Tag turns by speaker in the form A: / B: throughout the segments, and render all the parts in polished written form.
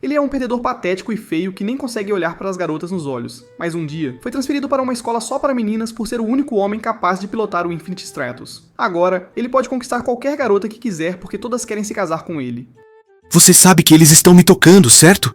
A: Ele é um perdedor patético e feio que nem consegue olhar para as garotas nos olhos, mas um dia foi transferido para uma escola só para meninas por ser o único homem capaz de pilotar o Infinite Stratos. Agora, ele pode conquistar qualquer garota que quiser porque todas querem se casar com ele.
B: Você sabe que eles estão me tocando, certo?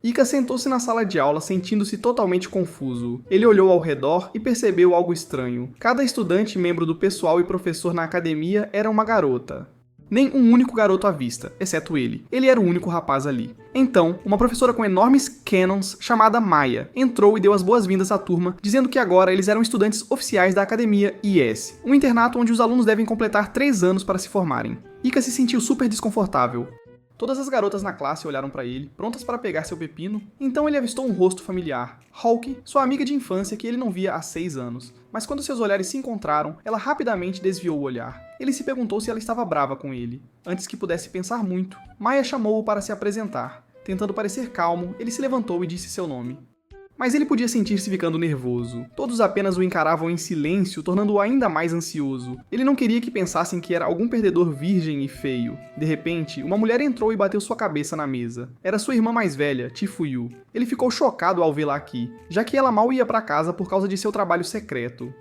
A: Ika sentou-se na sala de aula sentindo-se totalmente confuso. Ele olhou ao redor e percebeu algo estranho. Cada estudante, membro do pessoal e professor na academia era uma garota. Nem um único garoto à vista, exceto ele. Ele era o único rapaz ali. Então, uma professora com enormes cannons, chamada Maya, entrou e deu as boas-vindas à turma, dizendo que agora eles eram estudantes oficiais da Academia IS, um internato onde os alunos devem completar 3 anos para se formarem. Ika se sentiu super desconfortável. Todas as garotas na classe olharam para ele, prontas para pegar seu pepino, então ele avistou um rosto familiar. Hawk, sua amiga de infância que ele não via há 6 anos. Mas quando seus olhares se encontraram, ela rapidamente desviou o olhar. Ele se perguntou se ela estava brava com ele. Antes que pudesse pensar muito, Maya chamou-o para se apresentar. Tentando parecer calmo, ele se levantou e disse seu nome. Mas ele podia sentir-se ficando nervoso. Todos apenas o encaravam em silêncio, tornando-o ainda mais ansioso. Ele não queria que pensassem que era algum perdedor virgem e feio. De repente, uma mulher entrou e bateu sua cabeça na mesa. Era sua irmã mais velha, Chifuyu. Ele ficou chocado ao vê-la aqui, já que ela mal ia para casa por causa de seu trabalho secreto.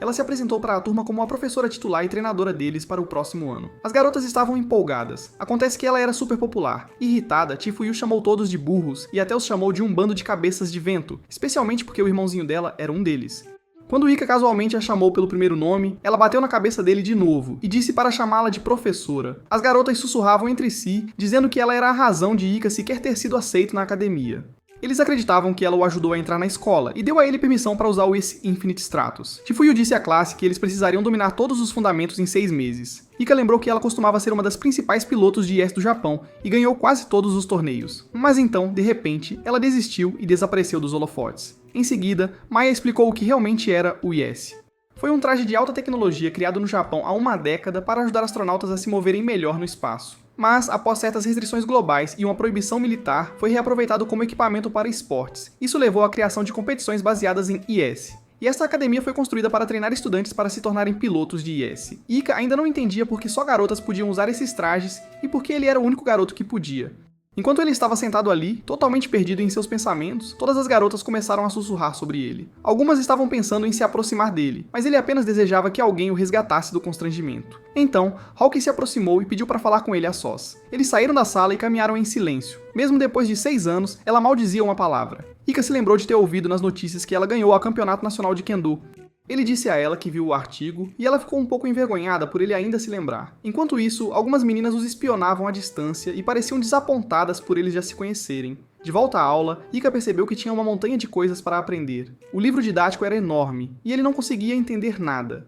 A: Ela se apresentou para a turma como a professora titular e treinadora deles para o próximo ano. As garotas estavam empolgadas. Acontece que ela era super popular. Irritada, Chifuyu chamou todos de burros e até os chamou de um bando de cabeças de vento, especialmente porque o irmãozinho dela era um deles. Quando Ika casualmente a chamou pelo primeiro nome, ela bateu na cabeça dele de novo e disse para chamá-la de professora. As garotas sussurravam entre si, dizendo que ela era a razão de Ika sequer ter sido aceito na academia. Eles acreditavam que ela o ajudou a entrar na escola e deu a ele permissão para usar o Infinite Stratos. Chifuyu disse à classe que eles precisariam dominar todos os fundamentos em 6 meses. Ika lembrou que ela costumava ser uma das principais pilotos de IS do Japão e ganhou quase todos os torneios. Mas então, de repente, ela desistiu e desapareceu dos holofotes. Em seguida, Maya explicou o que realmente era o IS. Foi um traje de alta tecnologia criado no Japão há uma década para ajudar astronautas a se moverem melhor no espaço. Mas, após certas restrições globais e uma proibição militar, foi reaproveitado como equipamento para esportes. Isso levou à criação de competições baseadas em IS. E esta academia foi construída para treinar estudantes para se tornarem pilotos de IS. Ika ainda não entendia por que só garotas podiam usar esses trajes e por que ele era o único garoto que podia. Enquanto ele estava sentado ali, totalmente perdido em seus pensamentos, todas as garotas começaram a sussurrar sobre ele. Algumas estavam pensando em se aproximar dele, mas ele apenas desejava que alguém o resgatasse do constrangimento. Então, Hawk se aproximou e pediu para falar com ele a sós. Eles saíram da sala e caminharam em silêncio. Mesmo depois de 6 anos, ela mal dizia uma palavra. Ika se lembrou de ter ouvido nas notícias que ela ganhou o Campeonato Nacional de Kendo. Ele disse a ela que viu o artigo, e ela ficou um pouco envergonhada por ele ainda se lembrar. Enquanto isso, algumas meninas os espionavam à distância e pareciam desapontadas por eles já se conhecerem. De volta à aula, Ika percebeu que tinha uma montanha de coisas para aprender. O livro didático era enorme, e ele não conseguia entender nada.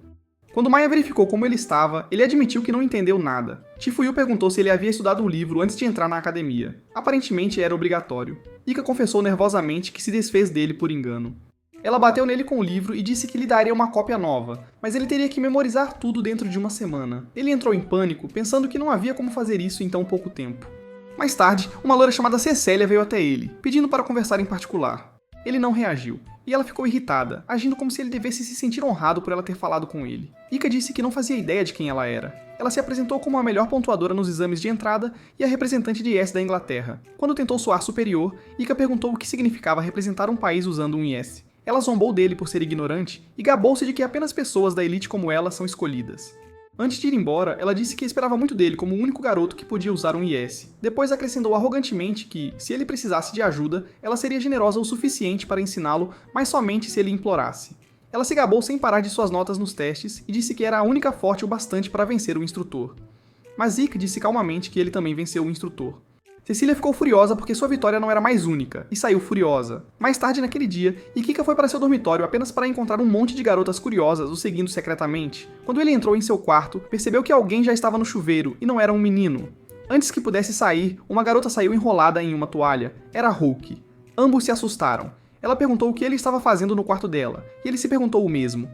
A: Quando Maya verificou como ele estava, ele admitiu que não entendeu nada. Chifuyu perguntou se ele havia estudado o livro antes de entrar na academia. Aparentemente era obrigatório. Ika confessou nervosamente que se desfez dele por engano. Ela bateu nele com o livro e disse que lhe daria uma cópia nova, mas ele teria que memorizar tudo dentro de uma semana. Ele entrou em pânico, pensando que não havia como fazer isso em tão pouco tempo. Mais tarde, uma loira chamada Cecília veio até ele, pedindo para conversar em particular. Ele não reagiu, e ela ficou irritada, agindo como se ele devesse se sentir honrado por ela ter falado com ele. Ika disse que não fazia ideia de quem ela era. Ela se apresentou como a melhor pontuadora nos exames de entrada e a representante de IS da Inglaterra. Quando tentou soar superior, Ika perguntou o que significava representar um país usando um IS. Ela zombou dele por ser ignorante e gabou-se de que apenas pessoas da elite como ela são escolhidas. Antes de ir embora, ela disse que esperava muito dele como o único garoto que podia usar um IS. Depois acrescentou arrogantemente que, se ele precisasse de ajuda, ela seria generosa o suficiente para ensiná-lo, mas somente se ele implorasse. Ela se gabou sem parar de suas notas nos testes e disse que era a única forte o bastante para vencer o instrutor. Mas Ika disse calmamente que ele também venceu o instrutor. Cecília ficou furiosa porque sua vitória não era mais única, e saiu furiosa. Mais tarde naquele dia, Ika foi para seu dormitório apenas para encontrar um monte de garotas curiosas o seguindo secretamente. Quando ele entrou em seu quarto, percebeu que alguém já estava no chuveiro, e não era um menino. Antes que pudesse sair, uma garota saiu enrolada em uma toalha. Era Hulk. Ambos se assustaram. Ela perguntou o que ele estava fazendo no quarto dela, e ele se perguntou o mesmo.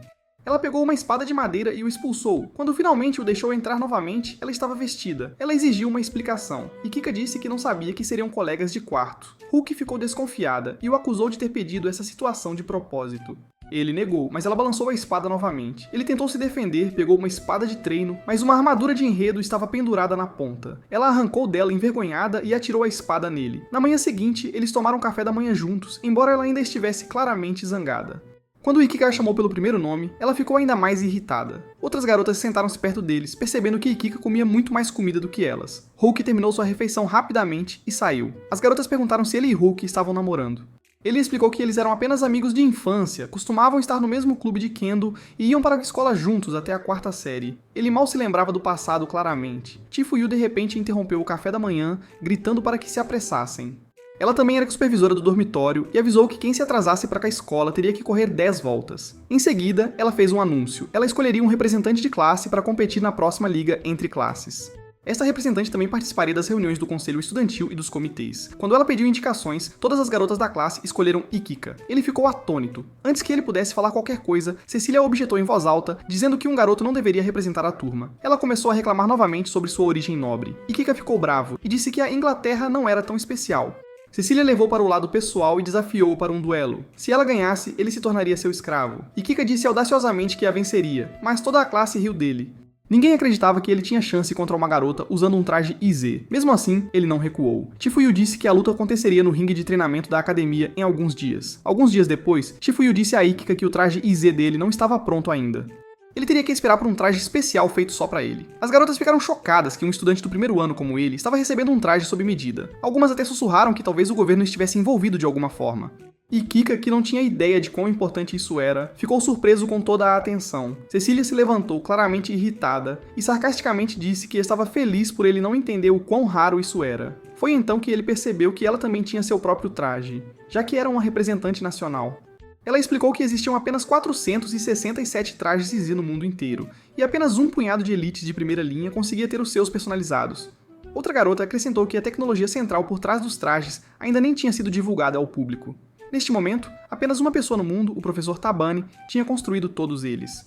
A: Ela pegou uma espada de madeira e o expulsou. Quando finalmente o deixou entrar novamente, ela estava vestida. Ela exigiu uma explicação, e Kika disse que não sabia que seriam colegas de quarto. Hulk ficou desconfiada e o acusou de ter pedido essa situação de propósito. Ele negou, mas ela balançou a espada novamente. Ele tentou se defender, pegou uma espada de treino, mas uma armadura de enredo estava pendurada na ponta. Ela arrancou dela envergonhada e atirou a espada nele. Na manhã seguinte, eles tomaram café da manhã juntos, embora ela ainda estivesse claramente zangada. Quando Ikika a chamou pelo primeiro nome, ela ficou ainda mais irritada. Outras garotas sentaram-se perto deles, percebendo que Ikika comia muito mais comida do que elas. Hulk terminou sua refeição rapidamente e saiu. As garotas perguntaram se ele e Hulk estavam namorando. Ele explicou que eles eram apenas amigos de infância, costumavam estar no mesmo clube de Kendo e iam para a escola juntos até a 4ª série. Ele mal se lembrava do passado claramente. Chifuyu de repente interrompeu o café da manhã, gritando para que se apressassem. Ela também era supervisora do dormitório e avisou que quem se atrasasse para a escola teria que correr 10 voltas. Em seguida, ela fez um anúncio. Ela escolheria um representante de classe para competir na próxima liga entre classes. Esta representante também participaria das reuniões do conselho estudantil e dos comitês. Quando ela pediu indicações, todas as garotas da classe escolheram Ikika. Ele ficou atônito. Antes que ele pudesse falar qualquer coisa, Cecília objetou em voz alta, dizendo que um garoto não deveria representar a turma. Ela começou a reclamar novamente sobre sua origem nobre. Ikika ficou bravo e disse que a Inglaterra não era tão especial. Cecília levou para o lado pessoal e desafiou-o para um duelo. Se ela ganhasse, ele se tornaria seu escravo. Ikika disse audaciosamente que a venceria, mas toda a classe riu dele. Ninguém acreditava que ele tinha chance contra uma garota usando um traje IZ. Mesmo assim, ele não recuou. Chifuyu disse que a luta aconteceria no ringue de treinamento da academia em alguns dias. Alguns dias depois, Chifuyu disse a Ikika que o traje IZ dele não estava pronto ainda. Ele teria que esperar por um traje especial feito só pra ele. As garotas ficaram chocadas que um estudante do primeiro ano como ele estava recebendo um traje sob medida. Algumas até sussurraram que talvez o governo estivesse envolvido de alguma forma. Ikika, que não tinha ideia de quão importante isso era, ficou surpreso com toda a atenção. Cecília se levantou claramente irritada e sarcasticamente disse que estava feliz por ele não entender o quão raro isso era. Foi então que ele percebeu que ela também tinha seu próprio traje, já que era uma representante nacional. Ela explicou que existiam apenas 467 trajes IZ no mundo inteiro, e apenas um punhado de elites de primeira linha conseguia ter os seus personalizados. Outra garota acrescentou que a tecnologia central por trás dos trajes ainda nem tinha sido divulgada ao público. Neste momento, apenas uma pessoa no mundo, o professor Tabane, tinha construído todos eles.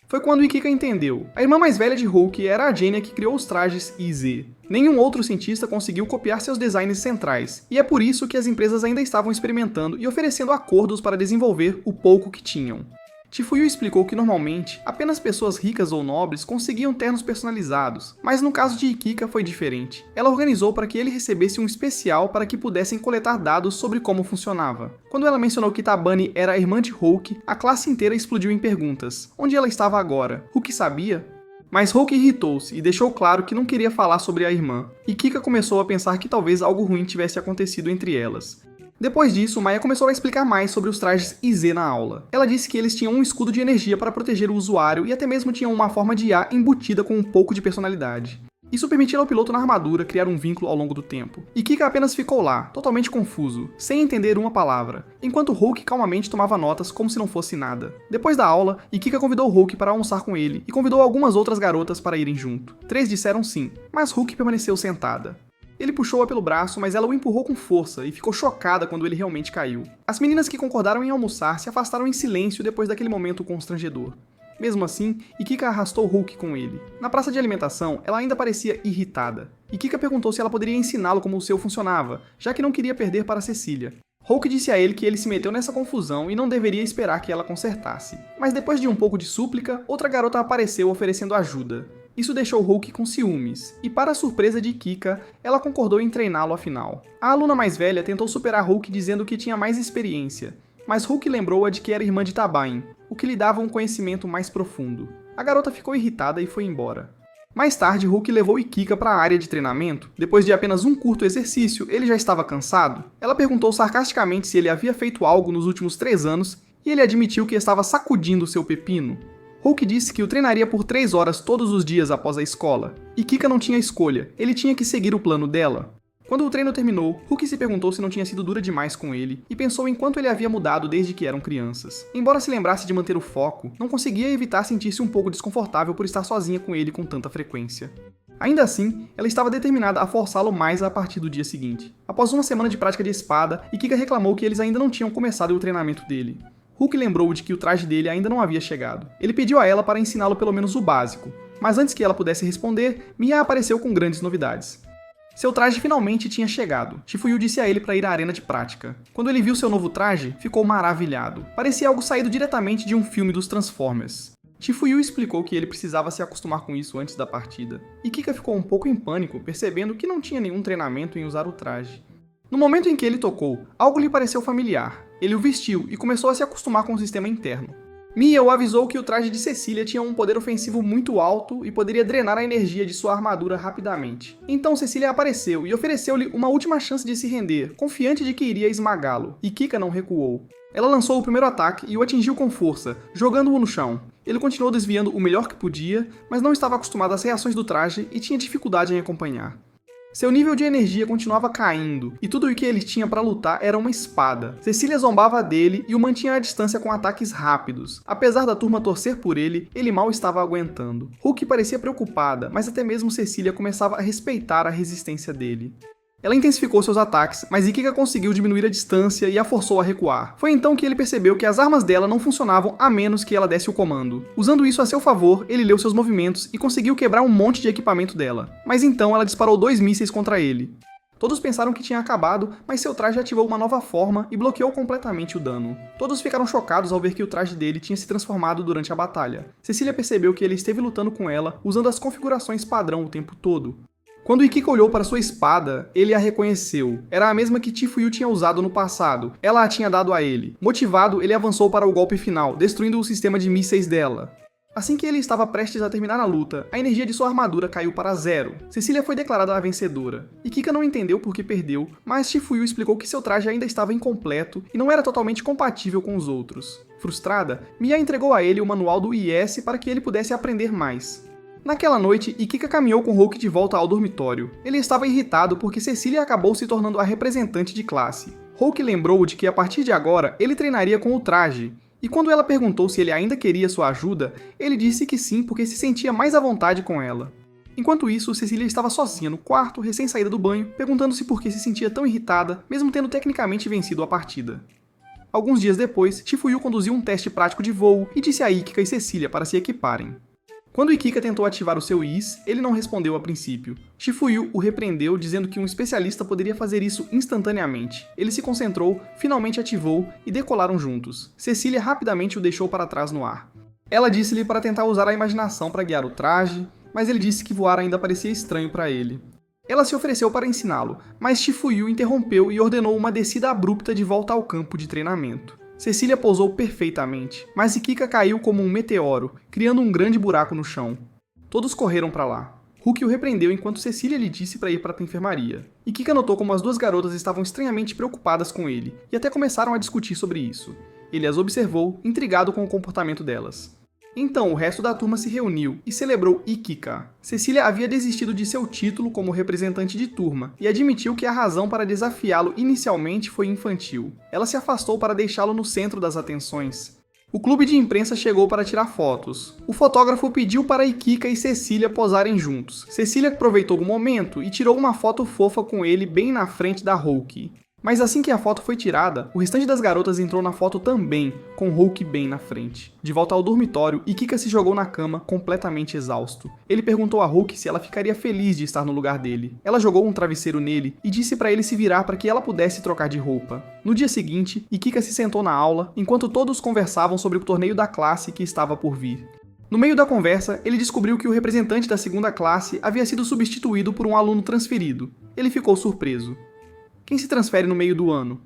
A: Foi quando Ikika entendeu. A irmã mais velha de Hulk era a Genya que criou os trajes IZ. Nenhum outro cientista conseguiu copiar seus designs centrais, e é por isso que as empresas ainda estavam experimentando e oferecendo acordos para desenvolver o pouco que tinham. Chifuyu explicou que normalmente apenas pessoas ricas ou nobres conseguiam ternos personalizados, mas no caso de Ikika foi diferente. Ela organizou para que ele recebesse um especial para que pudessem coletar dados sobre como funcionava. Quando ela mencionou que Tabane era a irmã de Hulk, a classe inteira explodiu em perguntas. Onde ela estava agora? Hulk sabia? Mas Hulk irritou-se e deixou claro que não queria falar sobre a irmã. Ikika começou a pensar que talvez algo ruim tivesse acontecido entre elas. Depois disso, Maya começou a explicar mais sobre os trajes IZ na aula. Ela disse que eles tinham um escudo de energia para proteger o usuário e até mesmo tinham uma forma de IA embutida com um pouco de personalidade. Isso permitia ao piloto na armadura criar um vínculo ao longo do tempo. Ikika apenas ficou lá, totalmente confuso, sem entender uma palavra, enquanto Hulk calmamente tomava notas como se não fosse nada. Depois da aula, Ikika convidou Hulk para almoçar com ele e convidou algumas outras garotas para irem junto. 3 disseram sim, mas Hulk permaneceu sentada. Ele puxou-a pelo braço, mas ela o empurrou com força e ficou chocada quando ele realmente caiu. As meninas que concordaram em almoçar se afastaram em silêncio depois daquele momento constrangedor. Mesmo assim, Ikika arrastou Hulk com ele. Na praça de alimentação, ela ainda parecia irritada. Ikika perguntou se ela poderia ensiná-lo como o seu funcionava, já que não queria perder para Cecília. Hulk disse a ele que ele se meteu nessa confusão e não deveria esperar que ela consertasse. Mas depois de um pouco de súplica, outra garota apareceu oferecendo ajuda. Isso deixou Hulk com ciúmes, e para a surpresa de Ikika, ela concordou em treiná-lo afinal. A aluna mais velha tentou superar Hulk dizendo que tinha mais experiência, mas Hulk lembrou-a de que era irmã de Tabane, o que lhe dava um conhecimento mais profundo. A garota ficou irritada e foi embora. Mais tarde, Hulk levou Ikika para a área de treinamento. Depois de apenas um curto exercício, ele já estava cansado. Ela perguntou sarcasticamente se ele havia feito algo nos últimos 3 anos, e ele admitiu que estava sacudindo seu pepino. Hulk disse que o treinaria por 3 horas todos os dias após a escola. Ikika não tinha escolha, ele tinha que seguir o plano dela. Quando o treino terminou, Hulk se perguntou se não tinha sido dura demais com ele e pensou em quanto ele havia mudado desde que eram crianças. Embora se lembrasse de manter o foco, não conseguia evitar sentir-se um pouco desconfortável por estar sozinha com ele com tanta frequência. Ainda assim, ela estava determinada a forçá-lo mais a partir do dia seguinte. Após uma semana de prática de espada, Ikika reclamou que eles ainda não tinham começado o treinamento dele. Hulk lembrou de que o traje dele ainda não havia chegado. Ele pediu a ela para ensiná-lo pelo menos o básico, mas antes que ela pudesse responder, Mia apareceu com grandes novidades. Seu traje finalmente tinha chegado. Shifuyu disse a ele para ir à arena de prática. Quando ele viu seu novo traje, ficou maravilhado. Parecia algo saído diretamente de um filme dos Transformers. Shifuyu explicou que ele precisava se acostumar com isso antes da partida. E Kika ficou um pouco em pânico, percebendo que não tinha nenhum treinamento em usar o traje. No momento em que ele tocou, algo lhe pareceu familiar. Ele o vestiu e começou a se acostumar com o sistema interno. Mia o avisou que o traje de Cecília tinha um poder ofensivo muito alto e poderia drenar a energia de sua armadura rapidamente. Então Cecília apareceu e ofereceu-lhe uma última chance de se render, confiante de que iria esmagá-lo, e Kika não recuou. Ela lançou o primeiro ataque e o atingiu com força, jogando-o no chão. Ele continuou desviando o melhor que podia, mas não estava acostumado às reações do traje e tinha dificuldade em acompanhar. Seu nível de energia continuava caindo, e tudo o que ele tinha para lutar era uma espada. Cecília zombava dele e o mantinha à distância com ataques rápidos. Apesar da turma torcer por ele, ele mal estava aguentando. Hulk parecia preocupada, mas até mesmo Cecília começava a respeitar a resistência dele. Ela intensificou seus ataques, mas Ikika conseguiu diminuir a distância e a forçou a recuar. Foi então que ele percebeu que as armas dela não funcionavam a menos que ela desse o comando. Usando isso a seu favor, ele leu seus movimentos e conseguiu quebrar um monte de equipamento dela. Mas então ela disparou 2 mísseis contra ele. Todos pensaram que tinha acabado, mas seu traje ativou uma nova forma e bloqueou completamente o dano. Todos ficaram chocados ao ver que o traje dele tinha se transformado durante a batalha. Cecília percebeu que ele esteve lutando com ela, usando as configurações padrão o tempo todo. Quando Ikika olhou para sua espada, ele a reconheceu. Era a mesma que Shifuyu tinha usado no passado. Ela a tinha dado a ele. Motivado, ele avançou para o golpe final, destruindo o sistema de mísseis dela. Assim que ele estava prestes a terminar a luta, a energia de sua armadura caiu para 0. Cecília foi declarada a vencedora. Ikika não entendeu por que perdeu, mas Shifuyu explicou que seu traje ainda estava incompleto e não era totalmente compatível com os outros. Frustrada, Mia entregou a ele o manual do IS para que ele pudesse aprender mais. Naquela noite, Ikika caminhou com Hulk de volta ao dormitório. Ele estava irritado porque Cecília acabou se tornando a representante de classe. Hulk lembrou de que a partir de agora ele treinaria com o traje, e quando ela perguntou se ele ainda queria sua ajuda, ele disse que sim porque se sentia mais à vontade com ela. Enquanto isso, Cecília estava sozinha no quarto, recém-saída do banho, perguntando-se por que se sentia tão irritada, mesmo tendo tecnicamente vencido a partida. Alguns dias depois, Shifuyu conduziu um teste prático de voo e disse a Ikika e Cecília para se equiparem. Quando Ikika tentou ativar o seu IS, ele não respondeu a princípio. Shifuyu o repreendeu, dizendo que um especialista poderia fazer isso instantaneamente. Ele se concentrou, finalmente ativou e decolaram juntos. Cecília rapidamente o deixou para trás no ar. Ela disse-lhe para tentar usar a imaginação para guiar o traje, mas ele disse que voar ainda parecia estranho para ele. Ela se ofereceu para ensiná-lo, mas Shifuyu interrompeu e ordenou uma descida abrupta de volta ao campo de treinamento. Cecília pousou perfeitamente, mas Ikika caiu como um meteoro, criando um grande buraco no chão. Todos correram para lá. Hulk o repreendeu enquanto Cecília lhe disse para ir para a enfermaria. Ikika notou como as duas garotas estavam estranhamente preocupadas com ele, e até começaram a discutir sobre isso. Ele as observou, intrigado com o comportamento delas. Então o resto da turma se reuniu e celebrou Ikika. Cecília havia desistido de seu título como representante de turma e admitiu que a razão para desafiá-lo inicialmente foi infantil. Ela se afastou para deixá-lo no centro das atenções. O clube de imprensa chegou para tirar fotos. O fotógrafo pediu para Ikika e Cecília posarem juntos. Cecília aproveitou o momento e tirou uma foto fofa com ele bem na frente da Hulk. Mas assim que a foto foi tirada, o restante das garotas entrou na foto também, com Hulk bem na frente. De volta ao dormitório, Ikika se jogou na cama, completamente exausto. Ele perguntou a Hulk se ela ficaria feliz de estar no lugar dele. Ela jogou um travesseiro nele e disse para ele se virar para que ela pudesse trocar de roupa. No dia seguinte, Ikika se sentou na aula, enquanto todos conversavam sobre o torneio da classe que estava por vir. No meio da conversa, ele descobriu que o representante da segunda classe havia sido substituído por um aluno transferido. Ele ficou surpreso. Quem se transfere no meio do ano?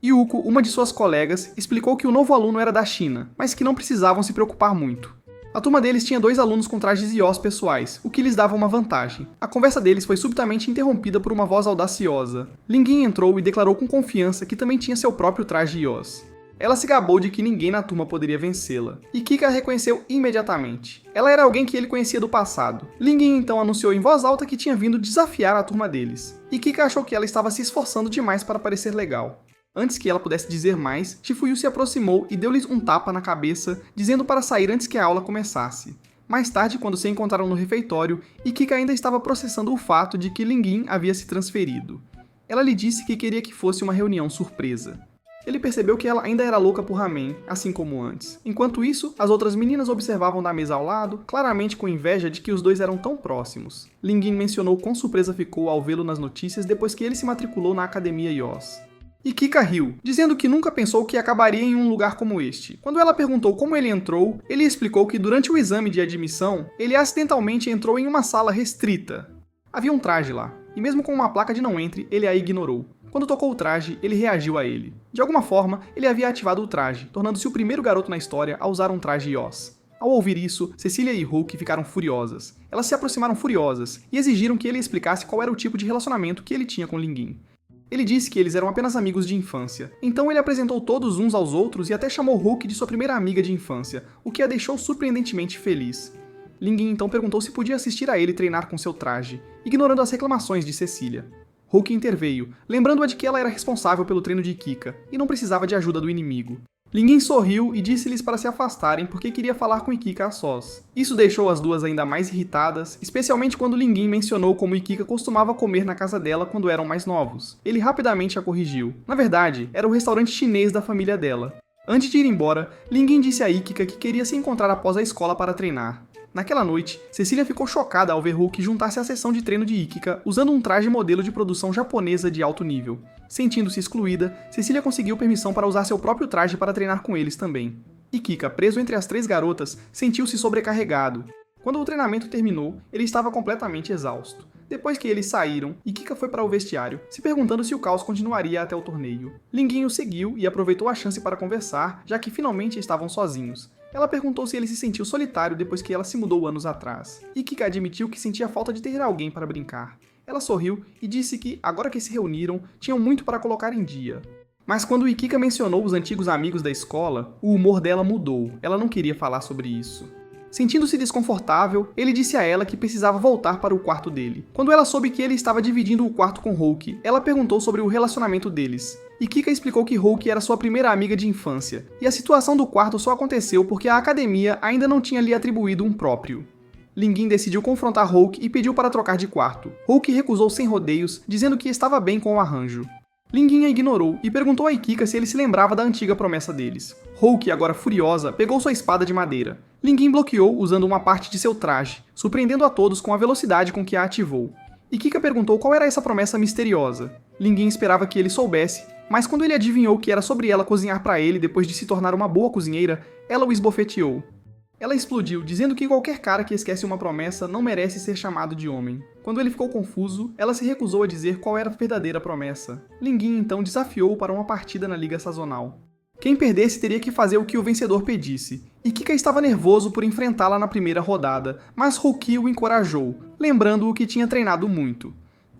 A: Yuko, uma de suas colegas, explicou que o novo aluno era da China, mas que não precisavam se preocupar muito. A turma deles tinha 2 alunos com trajes Ios pessoais, o que lhes dava uma vantagem. A conversa deles foi subitamente interrompida por uma voz audaciosa. Linguin entrou e declarou com confiança que também tinha seu próprio traje Ios. Ela se gabou de que ninguém na turma poderia vencê-la, e Kika a reconheceu imediatamente. Ela era alguém que ele conhecia do passado. Linguin então anunciou em voz alta que tinha vindo desafiar a turma deles, e Kika achou que ela estava se esforçando demais para parecer legal. Antes que ela pudesse dizer mais, Shifuyu se aproximou e deu-lhes um tapa na cabeça, dizendo para sair antes que a aula começasse. Mais tarde, quando se encontraram no refeitório, Kika ainda estava processando o fato de que Linguin havia se transferido. Ela lhe disse que queria que fosse uma reunião surpresa. Ele percebeu que ela ainda era louca por ramen, assim como antes. Enquanto isso, as outras meninas observavam da mesa ao lado, claramente com inveja de que os dois eram tão próximos. Lin Yin mencionou quão surpresa ficou ao vê-lo nas notícias depois que ele se matriculou na Academia Yoss. E Kika riu, dizendo que nunca pensou que acabaria em um lugar como este. Quando ela perguntou como ele entrou, ele explicou que durante o exame de admissão, ele acidentalmente entrou em uma sala restrita. Havia um traje lá, e mesmo com uma placa de não entre, ele a ignorou. Quando tocou o traje, ele reagiu a ele. De alguma forma, ele havia ativado o traje, tornando-se o primeiro garoto na história a usar um traje Yoss. Ao ouvir isso, Cecília e Hulk ficaram furiosas. Elas se aproximaram furiosas e exigiram que ele explicasse qual era o tipo de relacionamento que ele tinha com Lin Yin. Ele disse que eles eram apenas amigos de infância. Então ele apresentou todos uns aos outros e até chamou Hulk de sua primeira amiga de infância, o que a deixou surpreendentemente feliz. Lin Yin então perguntou se podia assistir a ele treinar com seu traje, ignorando as reclamações de Cecília. Hulk interveio, lembrando-a de que ela era responsável pelo treino de Kika e não precisava de ajuda do inimigo. Lin Yin sorriu e disse-lhes para se afastarem porque queria falar com Ikika a sós. Isso deixou as duas ainda mais irritadas, especialmente quando Lin Yin mencionou como Ikika costumava comer na casa dela quando eram mais novos. Ele rapidamente a corrigiu. Na verdade, era o restaurante chinês da família dela. Antes de ir embora, Lin Yin disse a Ikika que queria se encontrar após a escola para treinar. Naquela noite, Cecília ficou chocada ao ver Hulk juntar-se à sessão de treino de Ikika usando um traje modelo de produção japonesa de alto nível. Sentindo-se excluída, Cecília conseguiu permissão para usar seu próprio traje para treinar com eles também. Ikika, preso entre as três garotas, sentiu-se sobrecarregado. Quando o treinamento terminou, ele estava completamente exausto. Depois que eles saíram, Ikika foi para o vestiário, se perguntando se o caos continuaria até o torneio. Lin Yin o seguiu e aproveitou a chance para conversar, já que finalmente estavam sozinhos. Ela perguntou se ele se sentiu solitário depois que ela se mudou anos atrás. Ikika admitiu que sentia falta de ter alguém para brincar. Ela sorriu e disse que, agora que se reuniram, tinham muito para colocar em dia. Mas quando Ikika mencionou os antigos amigos da escola, o humor dela mudou. Ela não queria falar sobre isso. Sentindo-se desconfortável, ele disse a ela que precisava voltar para o quarto dele. Quando ela soube que ele estava dividindo o quarto com Hulk, ela perguntou sobre o relacionamento deles. Ikika explicou que Hulk era sua primeira amiga de infância, e a situação do quarto só aconteceu porque a academia ainda não tinha lhe atribuído um próprio. Lin Yin decidiu confrontar Hulk e pediu para trocar de quarto. Hulk recusou sem rodeios, dizendo que estava bem com o arranjo. Lin Yin a ignorou e perguntou a Ikika se ele se lembrava da antiga promessa deles. Hulk, agora furiosa, pegou sua espada de madeira. Lin Yin bloqueou usando uma parte de seu traje, surpreendendo a todos com a velocidade com que a ativou. Ikika perguntou qual era essa promessa misteriosa. Lin Yin esperava que ele soubesse, mas quando ele adivinhou que era sobre ela cozinhar para ele depois de se tornar uma boa cozinheira, ela o esbofeteou. Ela explodiu, dizendo que qualquer cara que esquece uma promessa não merece ser chamado de homem. Quando ele ficou confuso, ela se recusou a dizer qual era a verdadeira promessa. Lin Yin então desafiou-o para uma partida na Liga Sazonal. Quem perdesse teria que fazer o que o vencedor pedisse. Ikika estava nervoso por enfrentá-la na primeira rodada, mas Hulk o encorajou, lembrando-o que tinha treinado muito.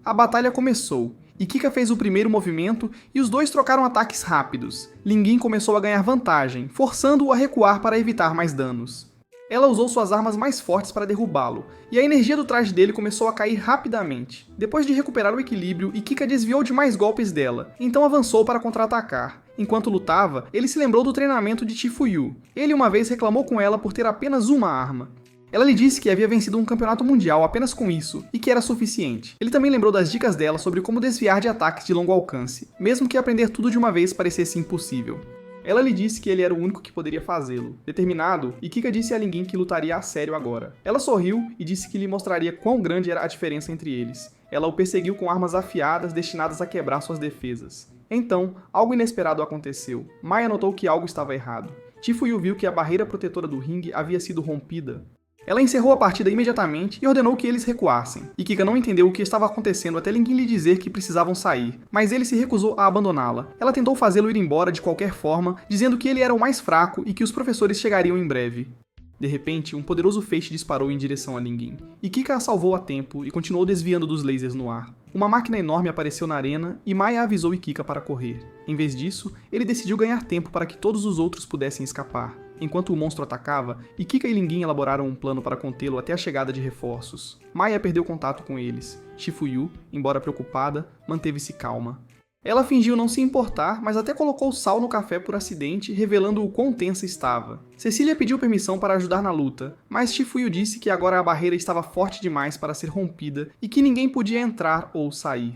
A: A batalha começou. Ikika fez o primeiro movimento e os dois trocaram ataques rápidos. Lin Yin começou a ganhar vantagem, forçando-o a recuar para evitar mais danos. Ela usou suas armas mais fortes para derrubá-lo, e a energia do traje dele começou a cair rapidamente. Depois de recuperar o equilíbrio, Ikika desviou de mais golpes dela, então avançou para contra-atacar. Enquanto lutava, ele se lembrou do treinamento de Chifuyu. Ele uma vez reclamou com ela por ter apenas uma arma. Ela lhe disse que havia vencido um campeonato mundial apenas com isso, e que era suficiente. Ele também lembrou das dicas dela sobre como desviar de ataques de longo alcance, mesmo que aprender tudo de uma vez parecesse impossível. Ela lhe disse que ele era o único que poderia fazê-lo. Determinado, Ikika disse a Lin Yin que lutaria a sério agora. Ela sorriu e disse que lhe mostraria quão grande era a diferença entre eles. Ela o perseguiu com armas afiadas destinadas a quebrar suas defesas. Então, algo inesperado aconteceu. Maya notou que algo estava errado. Chifuyu viu que a barreira protetora do ringue havia sido rompida. Ela encerrou a partida imediatamente e ordenou que eles recuassem. Ikika não entendeu o que estava acontecendo até Lin Yin lhe dizer que precisavam sair, mas ele se recusou a abandoná-la. Ela tentou fazê-lo ir embora de qualquer forma, dizendo que ele era o mais fraco e que os professores chegariam em breve. De repente, um poderoso feixe disparou em direção a Lin Yin. Ikika a salvou a tempo e continuou desviando dos lasers no ar. Uma máquina enorme apareceu na arena e Maya avisou Ikika para correr. Em vez disso, ele decidiu ganhar tempo para que todos os outros pudessem escapar. Enquanto o monstro atacava, Ikika e Lin Yin elaboraram um plano para contê-lo até a chegada de reforços. Maya perdeu contato com eles. Chifuyu, embora preocupada, manteve-se calma. Ela fingiu não se importar, mas até colocou sal no café por acidente, revelando o quão tensa estava. Cecília pediu permissão para ajudar na luta, mas Chifuyu disse que agora a barreira estava forte demais para ser rompida e que ninguém podia entrar ou sair.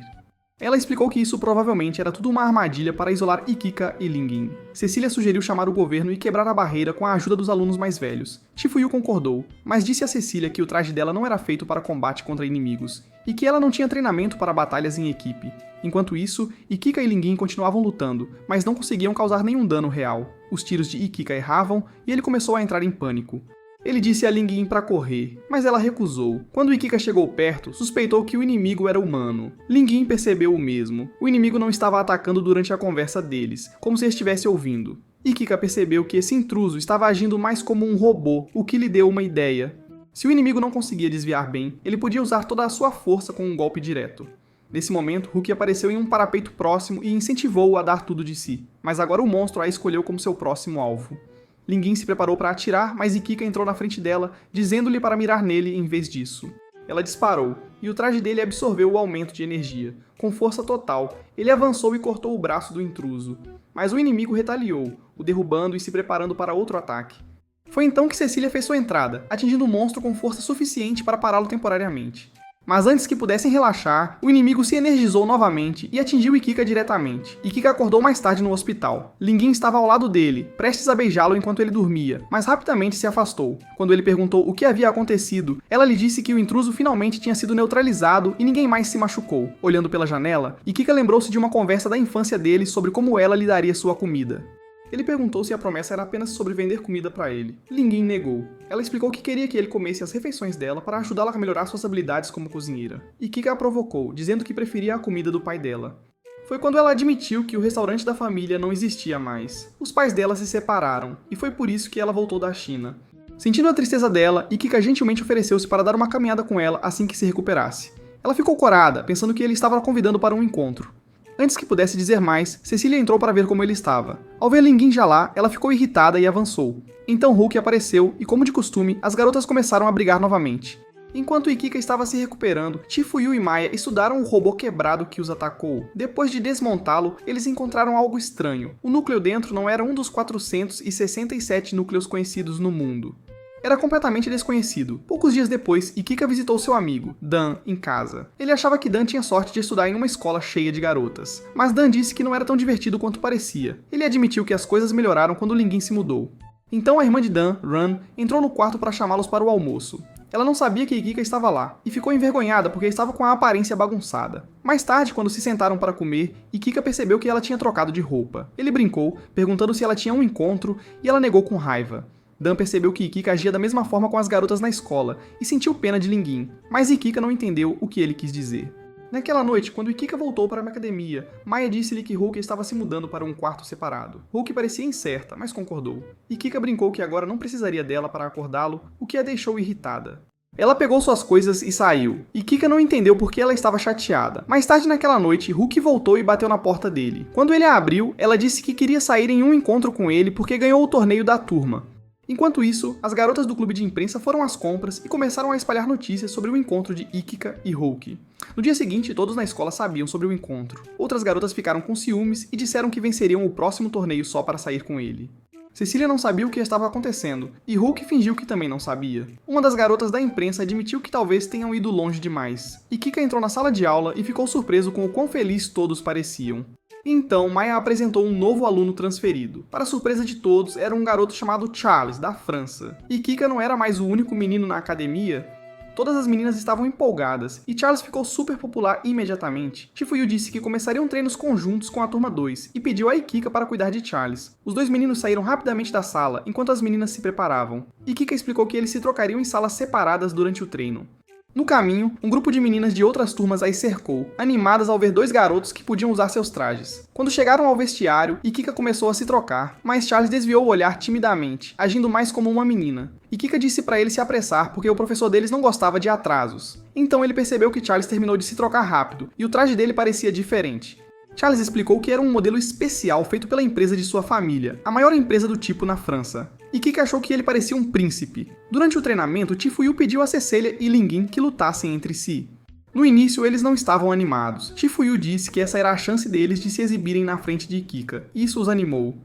A: Ela explicou que isso provavelmente era tudo uma armadilha para isolar Ikika e Lingin. Cecília sugeriu chamar o governo e quebrar a barreira com a ajuda dos alunos mais velhos. Chifuyu concordou, mas disse a Cecília que o traje dela não era feito para combate contra inimigos, e que ela não tinha treinamento para batalhas em equipe. Enquanto isso, Ikika e Lingin continuavam lutando, mas não conseguiam causar nenhum dano real. Os tiros de Ikika erravam e ele começou a entrar em pânico. Ele disse a Lingin para correr, mas ela recusou. Quando Ikika chegou perto, suspeitou que o inimigo era humano. Lingin percebeu o mesmo. O inimigo não estava atacando durante a conversa deles, como se estivesse ouvindo. Ikika percebeu que esse intruso estava agindo mais como um robô, o que lhe deu uma ideia. Se o inimigo não conseguia desviar bem, ele podia usar toda a sua força com um golpe direto. Nesse momento, Hulk apareceu em um parapeito próximo e incentivou-o a dar tudo de si, mas agora o monstro a escolheu como seu próximo alvo. Lingin se preparou para atirar, mas Ikika entrou na frente dela, dizendo-lhe para mirar nele em vez disso. Ela disparou, e o traje dele absorveu o aumento de energia. Com força total, ele avançou e cortou o braço do intruso. Mas o inimigo retaliou, o derrubando e se preparando para outro ataque. Foi então que Cecília fez sua entrada, atingindo o monstro com força suficiente para pará-lo temporariamente. Mas antes que pudessem relaxar, o inimigo se energizou novamente e atingiu Ikika diretamente. Ikika acordou mais tarde no hospital. Lingin estava ao lado dele, prestes a beijá-lo enquanto ele dormia, mas rapidamente se afastou. Quando ele perguntou o que havia acontecido, ela lhe disse que o intruso finalmente tinha sido neutralizado e ninguém mais se machucou. Olhando pela janela, Ikika lembrou-se de uma conversa da infância dele sobre como ela lhe daria sua comida. Ele perguntou se a promessa era apenas sobre vender comida para ele. Lingin negou. Ela explicou que queria que ele comesse as refeições dela para ajudá-la a melhorar suas habilidades como cozinheira. Ikika a provocou, dizendo que preferia a comida do pai dela. Foi quando ela admitiu que o restaurante da família não existia mais. Os pais dela se separaram, e foi por isso que ela voltou da China. Sentindo a tristeza dela, Ikika gentilmente ofereceu-se para dar uma caminhada com ela assim que se recuperasse. Ela ficou corada, pensando que ele estava a convidando para um encontro. Antes que pudesse dizer mais, Cecília entrou para ver como ele estava. Ao ver Lingin já lá, ela ficou irritada e avançou. Então Hulk apareceu e, como de costume, as garotas começaram a brigar novamente. Enquanto Ikika estava se recuperando, Chifuyu e Maya estudaram o robô quebrado que os atacou. Depois de desmontá-lo, eles encontraram algo estranho. O núcleo dentro não era um dos 467 núcleos conhecidos no mundo. Era completamente desconhecido. Poucos dias depois, Ikika visitou seu amigo, Dan, em casa. Ele achava que Dan tinha sorte de estudar em uma escola cheia de garotas. Mas Dan disse que não era tão divertido quanto parecia. Ele admitiu que as coisas melhoraram quando Lingin se mudou. Então a irmã de Dan, Run, entrou no quarto para chamá-los para o almoço. Ela não sabia que Ikika estava lá, e ficou envergonhada porque estava com a aparência bagunçada. Mais tarde, quando se sentaram para comer, Ikika percebeu que ela tinha trocado de roupa. Ele brincou, perguntando se ela tinha um encontro, e ela negou com raiva. Dan percebeu que Ikika agia da mesma forma com as garotas na escola, e sentiu pena de Lingin, mas Ikika não entendeu o que ele quis dizer. Naquela noite, quando Ikika voltou para a academia, Maya disse-lhe que Hulk estava se mudando para um quarto separado. Hulk parecia incerta, mas concordou. Ikika brincou que agora não precisaria dela para acordá-lo, o que a deixou irritada. Ela pegou suas coisas e saiu. Ikika não entendeu por que ela estava chateada. Mais tarde naquela noite, Hulk voltou e bateu na porta dele. Quando ele a abriu, ela disse que queria sair em um encontro com ele porque ganhou o torneio da turma. Enquanto isso, as garotas do clube de imprensa foram às compras e começaram a espalhar notícias sobre o encontro de Ikika e Hulk. No dia seguinte, todos na escola sabiam sobre o encontro. Outras garotas ficaram com ciúmes e disseram que venceriam o próximo torneio só para sair com ele. Cecília não sabia o que estava acontecendo, e Hulk fingiu que também não sabia. Uma das garotas da imprensa admitiu que talvez tenham ido longe demais. Ikika entrou na sala de aula e ficou surpreso com o quão felizes todos pareciam. Então, Maya apresentou um novo aluno transferido. Para surpresa de todos, era um garoto chamado Charles, da França. Ikika não era mais o único menino na academia. Todas as meninas estavam empolgadas, e Charles ficou super popular imediatamente. Chifuyu disse que começariam treinos conjuntos com a turma 2, e pediu a Ikika para cuidar de Charles. Os dois meninos saíram rapidamente da sala, enquanto as meninas se preparavam. Ikika explicou que eles se trocariam em salas separadas durante o treino. No caminho, um grupo de meninas de outras turmas as cercou, animadas ao ver dois garotos que podiam usar seus trajes. Quando chegaram ao vestiário, Ikika começou a se trocar, mas Charles desviou o olhar timidamente, agindo mais como uma menina. Ikika disse para ele se apressar porque o professor deles não gostava de atrasos. Então ele percebeu que Charles terminou de se trocar rápido, e o traje dele parecia diferente. Charles explicou que era um modelo especial feito pela empresa de sua família, a maior empresa do tipo na França. Ikika achou que ele parecia um príncipe. Durante o treinamento, Chifuyu pediu a Cecília e Lingin que lutassem entre si. No início, eles não estavam animados. Chifuyu disse que essa era a chance deles de se exibirem na frente de Ikika, e isso os animou.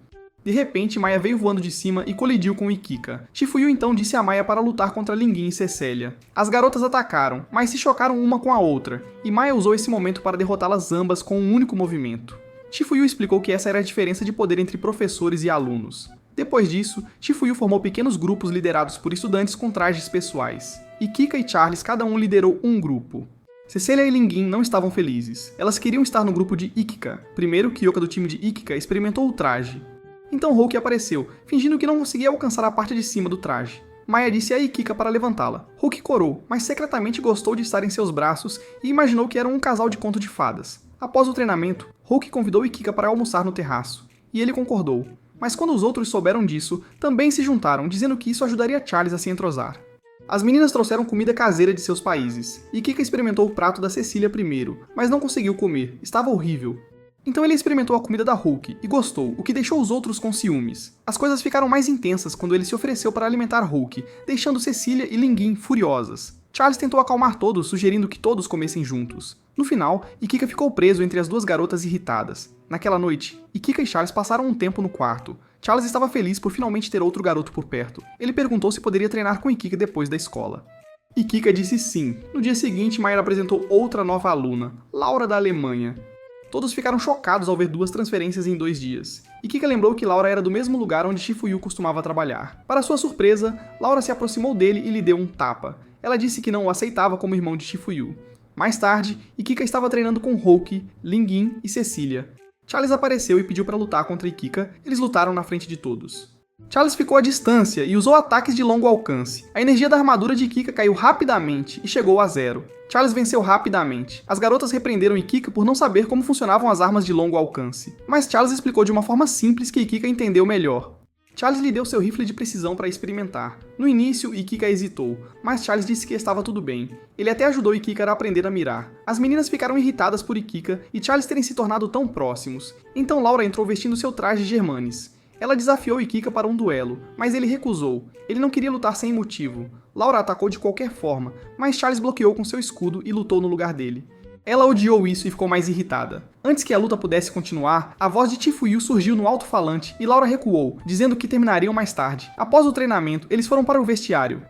A: De repente, Maya veio voando de cima e colidiu com Ikika. Chifuyu então disse a Maya para lutar contra Linguin e Cecília. As garotas atacaram, mas se chocaram uma com a outra, e Maya usou esse momento para derrotá-las ambas com um único movimento. Chifuyu explicou que essa era a diferença de poder entre professores e alunos. Depois disso, Chifuyu formou pequenos grupos liderados por estudantes com trajes pessoais. Ikika e Charles cada um liderou um grupo. Cecília e Linguin não estavam felizes. Elas queriam estar no grupo de Ikika. Primeiro, Kyoka do time de Ikika experimentou o traje. Então Houki apareceu, fingindo que não conseguia alcançar a parte de cima do traje. Maya disse a Ikika para levantá-la. Houki corou, mas secretamente gostou de estar em seus braços e imaginou que eram um casal de conto de fadas. Após o treinamento, Houki convidou Ikika para almoçar no terraço, e ele concordou. Mas quando os outros souberam disso, também se juntaram, dizendo que isso ajudaria Charles a se entrosar. As meninas trouxeram comida caseira de seus países. Ikika experimentou o prato da Cecília primeiro, mas não conseguiu comer, estava horrível. Então ele experimentou a comida da Houki e gostou, o que deixou os outros com ciúmes. As coisas ficaram mais intensas quando ele se ofereceu para alimentar Houki, deixando Cecília e Linguin furiosas. Charles tentou acalmar todos, sugerindo que todos comessem juntos. No final, Ikika ficou preso entre as duas garotas irritadas. Naquela noite, Ikika e Charles passaram um tempo no quarto. Charles estava feliz por finalmente ter outro garoto por perto. Ele perguntou se poderia treinar com Ikika depois da escola. Ikika disse sim. No dia seguinte, Maya apresentou outra nova aluna, Laura da Alemanha. Todos ficaram chocados ao ver 2 transferências em 2 dias. Ikika lembrou que Laura era do mesmo lugar onde Chifuyu costumava trabalhar. Para sua surpresa, Laura se aproximou dele e lhe deu um tapa. Ela disse que não o aceitava como irmão de Chifuyu. Mais tarde, Ikika estava treinando com Houki, Linguin e Cecília. Charles apareceu e pediu para lutar contra Ikika. Eles lutaram na frente de todos. Charles ficou à distância e usou ataques de longo alcance. A energia da armadura de Ikika caiu rapidamente e chegou a 0. Charles venceu rapidamente. As garotas repreenderam Ikika por não saber como funcionavam as armas de longo alcance. Mas Charles explicou de uma forma simples que Ikika entendeu melhor. Charles lhe deu seu rifle de precisão para experimentar. No início, Ikika hesitou, mas Charles disse que estava tudo bem. Ele até ajudou Ikika a aprender a mirar. As meninas ficaram irritadas por Ikika e Charles terem se tornado tão próximos. Então Laura entrou vestindo seu traje Germanis. Ela desafiou Ikika para um duelo, mas ele recusou. Ele não queria lutar sem motivo. Laura atacou de qualquer forma, mas Charles bloqueou com seu escudo e lutou no lugar dele. Ela odiou isso e ficou mais irritada. Antes que a luta pudesse continuar, a voz de Chifuyu surgiu no alto-falante e Laura recuou, dizendo que terminariam mais tarde. Após o treinamento, eles foram para o vestiário.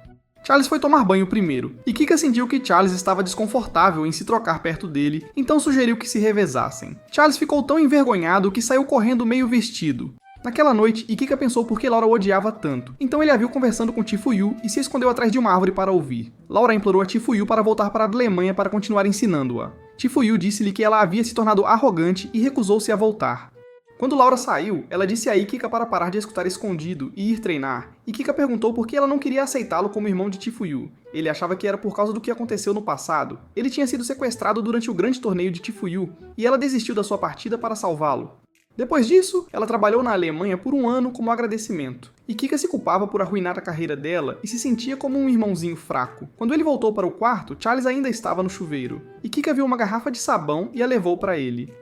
A: Charles foi tomar banho primeiro. Ikika sentiu que Charles estava desconfortável em se trocar perto dele, então sugeriu que se revezassem. Charles ficou tão envergonhado que saiu correndo meio vestido. Naquela noite, Ikika pensou por que Laura o odiava tanto, então ele a viu conversando com Chifuyu e se escondeu atrás de uma árvore para ouvir. Laura implorou a Chifuyu para voltar para a Alemanha para continuar ensinando-a. Chifuyu disse-lhe que ela havia se tornado arrogante e recusou-se a voltar. Quando Laura saiu, ela disse a Ikika para parar de escutar escondido e ir treinar. Ikika perguntou por que ela não queria aceitá-lo como irmão de Chifuyu. Ele achava que era por causa do que aconteceu no passado. Ele tinha sido sequestrado durante o grande torneio de Chifuyu e ela desistiu da sua partida para salvá-lo. Depois disso, ela trabalhou na Alemanha por um ano como agradecimento. Ikika se culpava por arruinar a carreira dela e se sentia como um irmãozinho fraco. Quando ele voltou para o quarto, Charles ainda estava no chuveiro. Ikika viu uma garrafa de sabão e a levou para ele.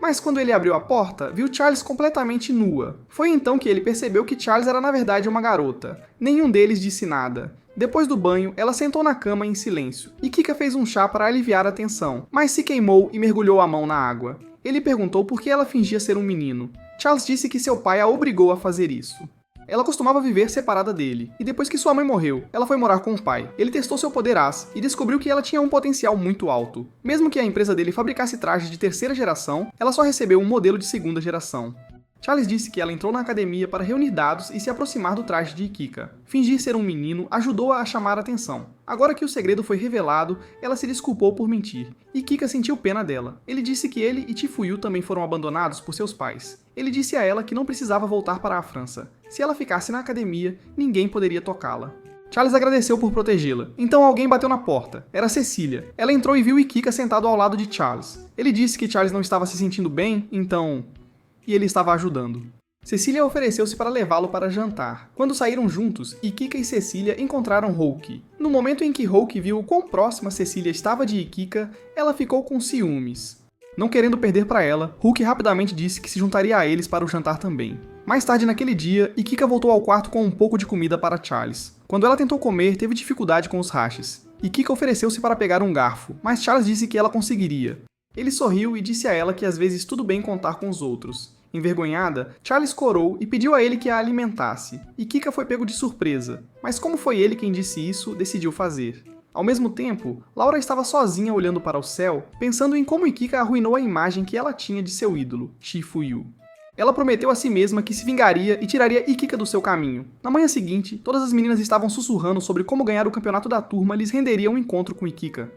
A: Mas quando ele abriu a porta, viu Charles completamente nua. Foi então que ele percebeu que Charles era na verdade uma garota. Nenhum deles disse nada. Depois do banho, ela sentou na cama em silêncio. Ikika fez um chá para aliviar a tensão, mas se queimou e mergulhou a mão na água. Ele perguntou por que ela fingia ser um menino. Charles disse que seu pai a obrigou a fazer isso. Ela costumava viver separada dele, e depois que sua mãe morreu, ela foi morar com o pai. Ele testou seu poder As e descobriu que ela tinha um potencial muito alto. Mesmo que a empresa dele fabricasse trajes de 3ª geração, ela só recebeu um modelo de 2ª geração. Charles disse que ela entrou na academia para reunir dados e se aproximar do traje de Ikika. Fingir ser um menino ajudou-a a chamar a atenção. Agora que o segredo foi revelado, ela se desculpou por mentir. Ikika sentiu pena dela. Ele disse que ele e Chifuyu também foram abandonados por seus pais. Ele disse a ela que não precisava voltar para a França. Se ela ficasse na academia, ninguém poderia tocá-la. Charles agradeceu por protegê-la. Então alguém bateu na porta. Era Cecília. Ela entrou e viu Ikika sentado ao lado de Charles. Ele disse que Charles não estava se sentindo bem, então... e ele estava ajudando. Cecília ofereceu-se para levá-lo para jantar. Quando saíram juntos, Ikika e Cecília encontraram Houki. No momento em que Houki viu o quão próxima Cecília estava de Ikika, ela ficou com ciúmes. Não querendo perder para ela, Houki rapidamente disse que se juntaria a eles para o jantar também. Mais tarde naquele dia, Ikika voltou ao quarto com um pouco de comida para Charles. Quando ela tentou comer, teve dificuldade com os hashes. Ikika ofereceu-se para pegar um garfo, mas Charles disse que ela conseguiria. Ele sorriu e disse a ela que às vezes tudo bem contar com os outros. Envergonhada, Charles corou e pediu a ele que a alimentasse, e Kika foi pego de surpresa, mas como foi ele quem disse isso, decidiu fazer. Ao mesmo tempo, Laura estava sozinha olhando para o céu, pensando em como Kika arruinou a imagem que ela tinha de seu ídolo, Shifuyu. Ela prometeu a si mesma que se vingaria e tiraria Ikika do seu caminho. Na manhã seguinte, todas as meninas estavam sussurrando sobre como ganhar o campeonato da turma lhes renderia um encontro com Ikika.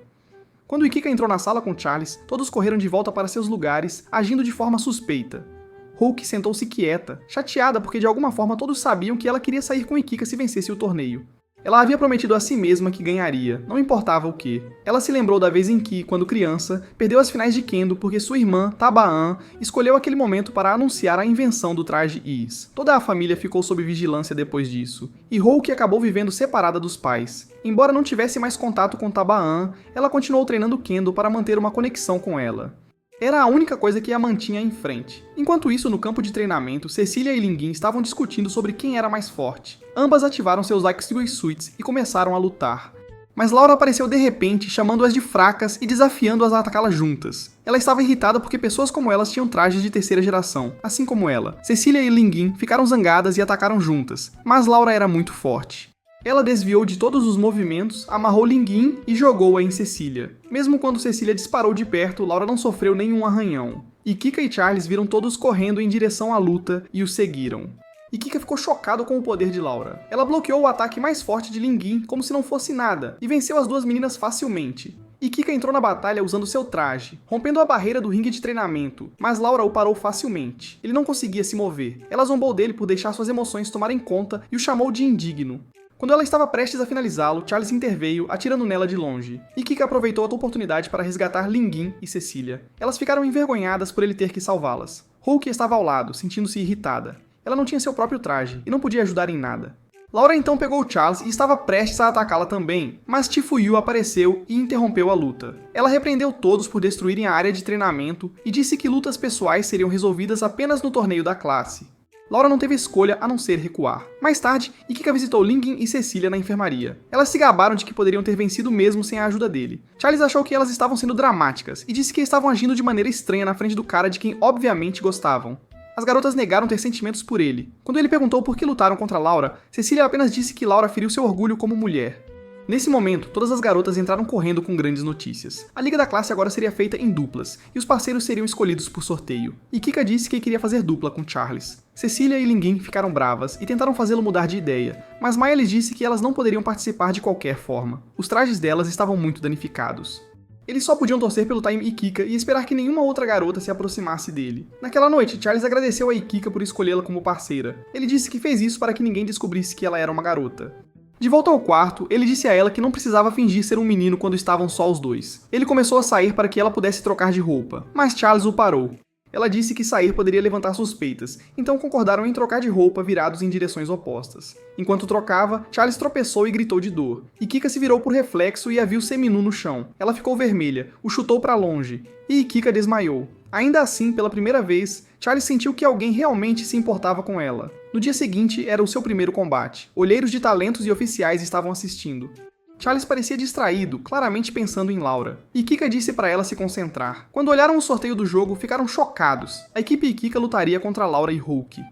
A: Quando Ikika entrou na sala com Charles, todos correram de volta para seus lugares, agindo de forma suspeita. Hulk sentou-se quieta, chateada porque de alguma forma todos sabiam que ela queria sair com Ikika se vencesse o torneio. Ela havia prometido a si mesma que ganharia, não importava o que. Ela se lembrou da vez em que, quando criança, perdeu as finais de Kendo porque sua irmã, Tabaan, escolheu aquele momento para anunciar a invenção do traje Is. Toda a família ficou sob vigilância depois disso, e Hulk acabou vivendo separada dos pais. Embora não tivesse mais contato com Tabaan, ela continuou treinando Kendo para manter uma conexão com ela. Era a única coisa que a mantinha em frente. Enquanto isso, no campo de treinamento, Cecília e Linguin estavam discutindo sobre quem era mais forte. Ambas ativaram seus Akisui Suits e começaram a lutar. Mas Laura apareceu de repente, chamando-as de fracas e desafiando-as a atacá-las juntas. Ela estava irritada porque pessoas como elas tinham trajes de terceira geração, assim como ela. Cecília e Linguin ficaram zangadas e atacaram juntas, mas Laura era muito forte. Ela desviou de todos os movimentos, amarrou Linguin e jogou-a em Cecília. Mesmo quando Cecília disparou de perto, Laura não sofreu nenhum arranhão. E Kika e Charles viram todos correndo em direção à luta e os seguiram. E Kika ficou chocado com o poder de Laura. Ela bloqueou o ataque mais forte de Linguin como se não fosse nada, e venceu as duas meninas facilmente. E Kika entrou na batalha usando seu traje, rompendo a barreira do ringue de treinamento, mas Laura o parou facilmente. Ele não conseguia se mover. Ela zombou dele por deixar suas emoções tomarem conta e o chamou de indigno. Quando ela estava prestes a finalizá-lo, Charles interveio, atirando nela de longe. E Kika aproveitou a oportunidade para resgatar Linguin e Cecília. Elas ficaram envergonhadas por ele ter que salvá-las. Hulk estava ao lado, sentindo-se irritada. Ela não tinha seu próprio traje, e não podia ajudar em nada. Laura então pegou Charles e estava prestes a atacá-la também, mas Shifuyu apareceu e interrompeu a luta. Ela repreendeu todos por destruírem a área de treinamento e disse que lutas pessoais seriam resolvidas apenas no torneio da classe. Laura não teve escolha a não ser recuar. Mais tarde, Ikika visitou Linguin e Cecília na enfermaria. Elas se gabaram de que poderiam ter vencido mesmo sem a ajuda dele. Charles achou que elas estavam sendo dramáticas e disse que estavam agindo de maneira estranha na frente do cara de quem obviamente gostavam. As garotas negaram ter sentimentos por ele. Quando ele perguntou por que lutaram contra Laura, Cecília apenas disse que Laura feriu seu orgulho como mulher. Nesse momento, todas as garotas entraram correndo com grandes notícias. A liga da classe agora seria feita em duplas, e os parceiros seriam escolhidos por sorteio. E Kika disse que queria fazer dupla com Charles. Cecília e Linguin ficaram bravas e tentaram fazê-lo mudar de ideia, mas Maya lhes disse que elas não poderiam participar de qualquer forma. Os trajes delas estavam muito danificados. Eles só podiam torcer pelo Time Ikika e esperar que nenhuma outra garota se aproximasse dele. Naquela noite, Charles agradeceu a Ikika por escolhê-la como parceira. Ele disse que fez isso para que ninguém descobrisse que ela era uma garota. De volta ao quarto, ele disse a ela que não precisava fingir ser um menino quando estavam só os dois. Ele começou a sair para que ela pudesse trocar de roupa, mas Charles o parou. Ela disse que sair poderia levantar suspeitas, então concordaram em trocar de roupa virados em direções opostas. Enquanto trocava, Charles tropeçou e gritou de dor. E Kika se virou por reflexo e a viu seminu no chão. Ela ficou vermelha, o chutou para longe, e Kika desmaiou. Ainda assim, pela primeira vez, Charles sentiu que alguém realmente se importava com ela. No dia seguinte, era o seu primeiro combate. Olheiros de talentos e oficiais estavam assistindo. Charles parecia distraído, claramente pensando em Laura. E Kika disse para ela se concentrar. Quando olharam o sorteio do jogo, ficaram chocados. A equipe Kika lutaria contra Laura e Hulk.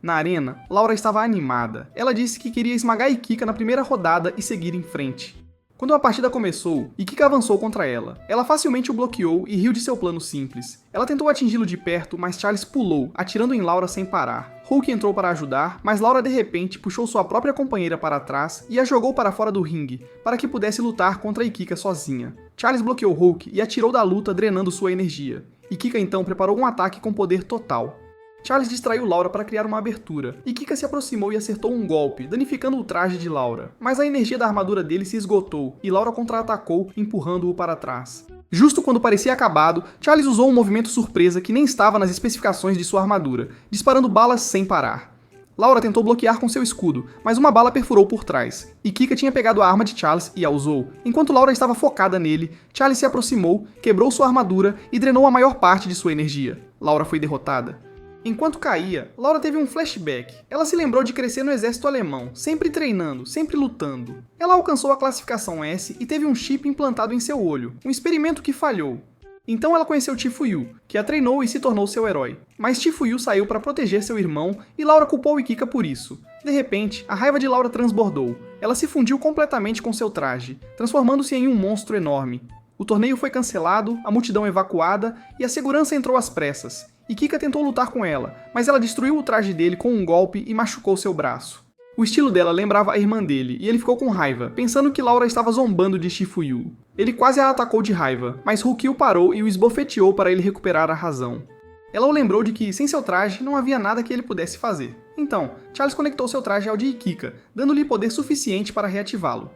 A: Na arena, Laura estava animada. Ela disse que queria esmagar Ikika na primeira rodada e seguir em frente. Quando a partida começou, Ikika avançou contra ela. Ela facilmente o bloqueou e riu de seu plano simples. Ela tentou atingi-lo de perto, mas Charles pulou, atirando em Laura sem parar. Hulk entrou para ajudar, mas Laura de repente puxou sua própria companheira para trás e a jogou para fora do ringue, para que pudesse lutar contra Ikika sozinha. Charles bloqueou Hulk e atirou da luta, drenando sua energia. Ikika então preparou um ataque com poder total. Charles distraiu Laura para criar uma abertura, e Kika se aproximou e acertou um golpe, danificando o traje de Laura. Mas a energia da armadura dele se esgotou, e Laura contra-atacou, empurrando-o para trás. Justo quando parecia acabado, Charles usou um movimento surpresa que nem estava nas especificações de sua armadura, disparando balas sem parar. Laura tentou bloquear com seu escudo, mas uma bala perfurou por trás, e Kika tinha pegado a arma de Charles e a usou. Enquanto Laura estava focada nele, Charles se aproximou, quebrou sua armadura e drenou a maior parte de sua energia. Laura foi derrotada. Enquanto caía, Laura teve um flashback. Ela se lembrou de crescer no exército alemão, sempre treinando, sempre lutando. Ela alcançou a classificação S e teve um chip implantado em seu olho, um experimento que falhou. Então ela conheceu Chifuyu, que a treinou e se tornou seu herói. Mas Chifuyu saiu para proteger seu irmão e Laura culpou Ikika por isso. De repente, a raiva de Laura transbordou. Ela se fundiu completamente com seu traje, transformando-se em um monstro enorme. O torneio foi cancelado, a multidão evacuada e a segurança entrou às pressas. Ikika tentou lutar com ela, mas ela destruiu o traje dele com um golpe e machucou seu braço. O estilo dela lembrava a irmã dele, e ele ficou com raiva, pensando que Laura estava zombando de Chifuyu. Ele quase a atacou de raiva, mas Ruki o parou e o esbofeteou para ele recuperar a razão. Ela o lembrou de que, sem seu traje, não havia nada que ele pudesse fazer. Então, Charles conectou seu traje ao de Ikika, dando-lhe poder suficiente para reativá-lo.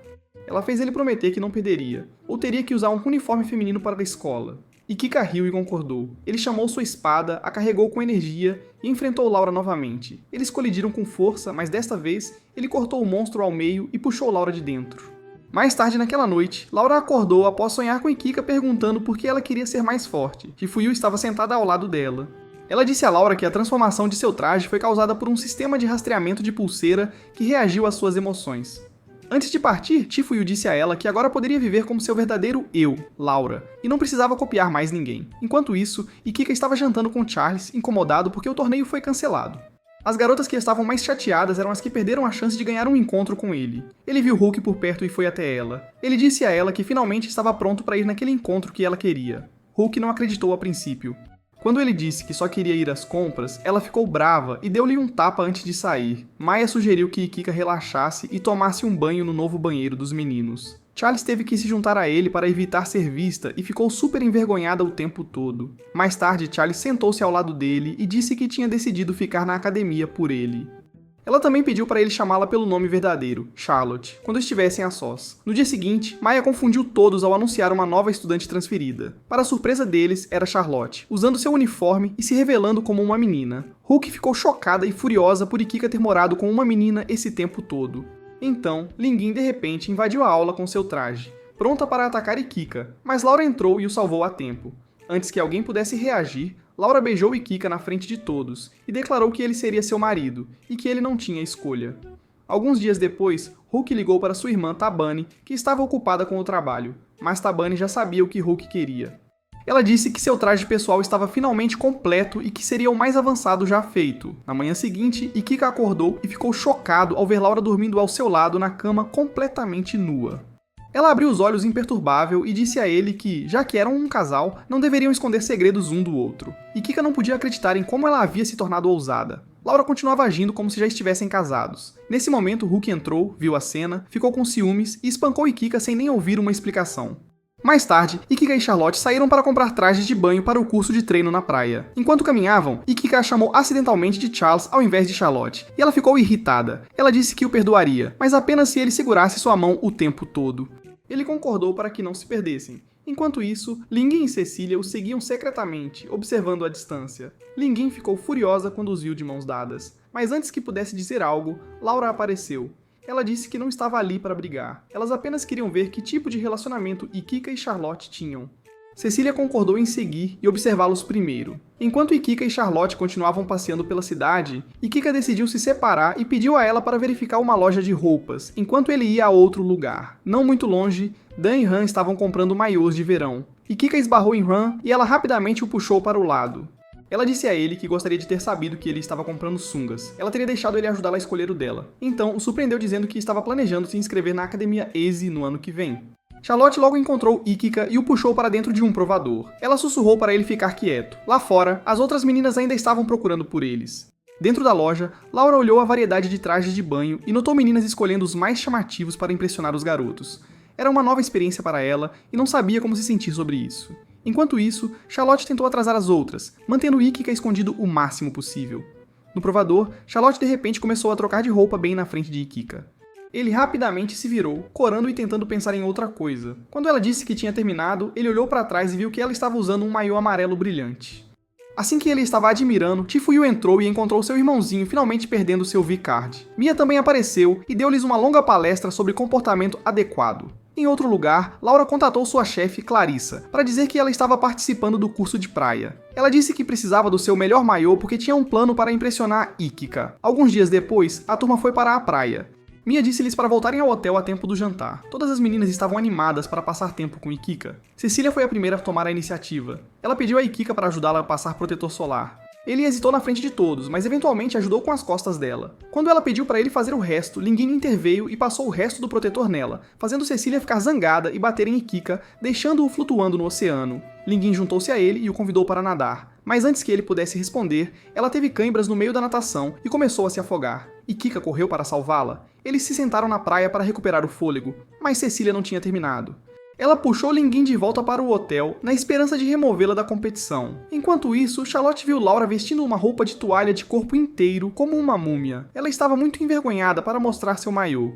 A: Ela fez ele prometer que não perderia, ou teria que usar um uniforme feminino para a escola. Ikika riu e concordou. Ele chamou sua espada, a carregou com energia e enfrentou Laura novamente. Eles colidiram com força, mas desta vez, ele cortou o monstro ao meio e puxou Laura de dentro. Mais tarde naquela noite, Laura acordou após sonhar com Ikika perguntando por que ela queria ser mais forte. Chifuyu estava sentada ao lado dela. Ela disse a Laura que a transformação de seu traje foi causada por um sistema de rastreamento de pulseira que reagiu às suas emoções. Antes de partir, Chifuyu disse a ela que agora poderia viver como seu verdadeiro eu, Laura, e não precisava copiar mais ninguém. Enquanto isso, Ikika estava jantando com Charles, incomodado porque o torneio foi cancelado. As garotas que estavam mais chateadas eram as que perderam a chance de ganhar um encontro com ele. Ele viu Hulk por perto e foi até ela. Ele disse a ela que finalmente estava pronto para ir naquele encontro que ela queria. Hulk não acreditou a princípio. Quando ele disse que só queria ir às compras, ela ficou brava e deu-lhe um tapa antes de sair. Maya sugeriu que Ikika relaxasse e tomasse um banho no novo banheiro dos meninos. Charles teve que se juntar a ele para evitar ser vista e ficou super envergonhada o tempo todo. Mais tarde, Charles sentou-se ao lado dele e disse que tinha decidido ficar na academia por ele. Ela também pediu para ele chamá-la pelo nome verdadeiro, Charlotte, quando estivessem a sós. No dia seguinte, Maya confundiu todos ao anunciar uma nova estudante transferida. Para a surpresa deles, era Charlotte, usando seu uniforme e se revelando como uma menina. Hulk ficou chocada e furiosa por Ikika ter morado com uma menina esse tempo todo. Então, Linguin de repente invadiu a aula com seu traje, pronta para atacar Ikika, mas Laura entrou e o salvou a tempo. Antes que alguém pudesse reagir, Laura beijou Ikika na frente de todos e declarou que ele seria seu marido e que ele não tinha escolha. Alguns dias depois, Hulk ligou para sua irmã Tabani, que estava ocupada com o trabalho, mas Tabani já sabia o que Hulk queria. Ela disse que seu traje pessoal estava finalmente completo e que seria o mais avançado já feito. Na manhã seguinte, Ikika acordou e ficou chocado ao ver Laura dormindo ao seu lado na cama completamente nua. Ela abriu os olhos imperturbável e disse a ele que, já que eram um casal, não deveriam esconder segredos um do outro. Ikika não podia acreditar em como ela havia se tornado ousada. Laura continuava agindo como se já estivessem casados. Nesse momento, Hulk entrou, viu a cena, ficou com ciúmes e espancou Ikika sem nem ouvir uma explicação. Mais tarde, Ikika e Charlotte saíram para comprar trajes de banho para o curso de treino na praia. Enquanto caminhavam, Ikika a chamou acidentalmente de Charles ao invés de Charlotte, e ela ficou irritada. Ela disse que o perdoaria, mas apenas se ele segurasse sua mão o tempo todo. Ele concordou para que não se perdessem. Enquanto isso, Linguin e Cecília o seguiam secretamente, observando à distância. Linguin ficou furiosa quando os viu de mãos dadas, mas antes que pudesse dizer algo, Laura apareceu. Ela disse que não estava ali para brigar, elas apenas queriam ver que tipo de relacionamento Ikika e Charlotte tinham. Cecília concordou em seguir e observá-los primeiro. Enquanto Ikika e Charlotte continuavam passeando pela cidade, Ikika decidiu se separar e pediu a ela para verificar uma loja de roupas, enquanto ele ia a outro lugar. Não muito longe, Dan e Han estavam comprando maiôs de verão. Ikika esbarrou em Han e ela rapidamente o puxou para o lado. Ela disse a ele que gostaria de ter sabido que ele estava comprando sungas. Ela teria deixado ele ajudá-la a escolher o dela. Então, o surpreendeu dizendo que estava planejando se inscrever na Academia EZE no ano que vem. Charlotte logo encontrou Ikika e o puxou para dentro de um provador. Ela sussurrou para ele ficar quieto. Lá fora, as outras meninas ainda estavam procurando por eles. Dentro da loja, Laura olhou a variedade de trajes de banho e notou meninas escolhendo os mais chamativos para impressionar os garotos. Era uma nova experiência para ela e não sabia como se sentir sobre isso. Enquanto isso, Charlotte tentou atrasar as outras, mantendo Ikika escondido o máximo possível. No provador, Charlotte de repente começou a trocar de roupa bem na frente de Ikika. Ele rapidamente se virou, corando e tentando pensar em outra coisa. Quando ela disse que tinha terminado, ele olhou para trás e viu que ela estava usando um maiô amarelo brilhante. Assim que ele estava admirando, Chifuyu entrou e encontrou seu irmãozinho finalmente perdendo seu V-Card. Mia também apareceu e deu-lhes uma longa palestra sobre comportamento adequado. Em outro lugar, Laura contatou sua chefe, Clarissa, para dizer que ela estava participando do curso de praia. Ela disse que precisava do seu melhor maiô porque tinha um plano para impressionar Ikika. Alguns dias depois, a turma foi para a praia. Mia disse-lhes para voltarem ao hotel a tempo do jantar. Todas as meninas estavam animadas para passar tempo com Ikika. Cecília foi a primeira a tomar a iniciativa. Ela pediu a Ikika para ajudá-la a passar protetor solar. Ele hesitou na frente de todos, mas eventualmente ajudou com as costas dela. Quando ela pediu para ele fazer o resto, Linguini interveio e passou o resto do protetor nela, fazendo Cecília ficar zangada e bater em Ikika, deixando-o flutuando no oceano. Linguin juntou-se a ele e o convidou para nadar. Mas antes que ele pudesse responder, ela teve cãibras no meio da natação e começou a se afogar. Ikika correu para salvá-la. Eles se sentaram na praia para recuperar o fôlego, mas Cecília não tinha terminado. Ela puxou Linguin de volta para o hotel, na esperança de removê-la da competição. Enquanto isso, Charlotte viu Laura vestindo uma roupa de toalha de corpo inteiro, como uma múmia. Ela estava muito envergonhada para mostrar seu maiô.